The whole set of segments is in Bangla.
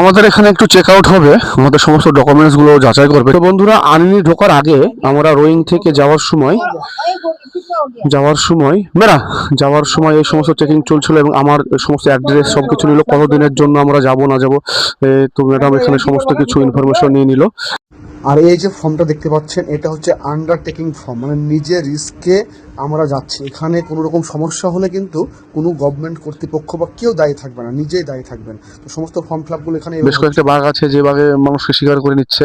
আমাদের এখানে একটু চেক আউট হবে, আমাদের সমস্ত ডকুমেন্টস গুলো যাচাই করবে। তো বন্ধুরা, আনিনি ঢোকার আগে আমরা রোয়িং থেকে যাওয়ার সময় এই সমস্ত চেকিং চলছিল এবং আমার সমস্ত অ্যাড্রেস সবকিছু নিল, কতদিনের জন্য আমরা যাব না যাব। তো ম্যাডাম এখানে সমস্ত কিছু ইনফরমেশন নিয়ে নিল। আর এই যে ফর্মটা দেখতে পাচ্ছেন, এটা হচ্ছে আন্ডারটেকিং ফর্ম, মানে নিজের রিস্কে আমরা যাচ্ছি। এখানে কোনো রকম সমস্যা হলে কিন্তু কোনো গভর্নমেন্ট কর্তৃপক্ষ বা কেউ দায়ী থাকবে না, নিজেই দায়ী থাকবেন। তো সমস্ত ফর্ম ফিল আপগুলো এখানে বেশ কয়েকটা বাঘ আছে, যে বাঘে মানুষকে শিকার করে নিচ্ছে।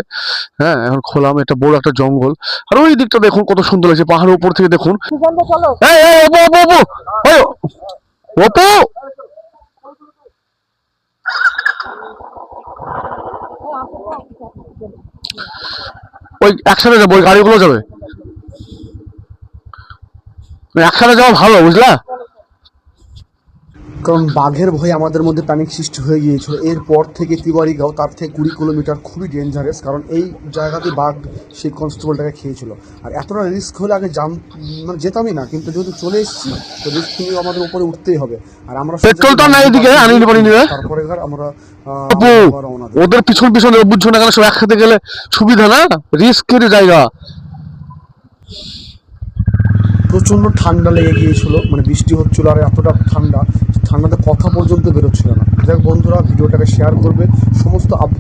হ্যাঁ, এখন খোলাম, এটা বড় একটা জঙ্গল। আর ওই দিকটা দেখুন কত সুন্দর লাগছে, পাহাড়ের উপর থেকে দেখুন। এই, এই, অপু, অপু, অপু, এই, অপু! ওই একসাথে যাবো, ওই গাড়িগুলো যাবে, একসাথে যাওয়া ভালো, বুঝলা? কারণ বাঘের ভয়ে আমাদের মধ্যে প্যানিক সৃষ্টি হয়ে গিয়েছিল। এরপর থেকে তিওয়ারিগাঁও, তার থেকে 20 কিলোমিটার খুবই ডেঞ্জারাস, কারণ এই জায়গাতে বাঘ সেই কনস্টেবলটাকে খেয়েছিল। আর এতটা রিস্ক হলে আগে মানে যেতামই না, কিন্তু যেহেতু চলে এসেছি তো রিস্ক নিয়ে আমাদের উপরে উঠতেই হবে। আর আমরা পেট্রোলটা নাই এদিকে, আনিনি পানি নিবে। তারপরে আমরা রওনা দিই। ওদের পিছন পিছনে বুঝছো না কেন, সব একসাথে গেলে সুবিধা না, রিস্কের জায়গা। প্রচণ্ড ঠান্ডা লেগে গিয়েছিল, মানে বৃষ্টি হচ্ছিল আর এতটা ঠান্ডাতে কথা পর্যন্ত বেরোচ্ছিল না। যাই হোক বন্ধুরা, ভিডিওটাকে শেয়ার করবে, সমস্ত আপডেট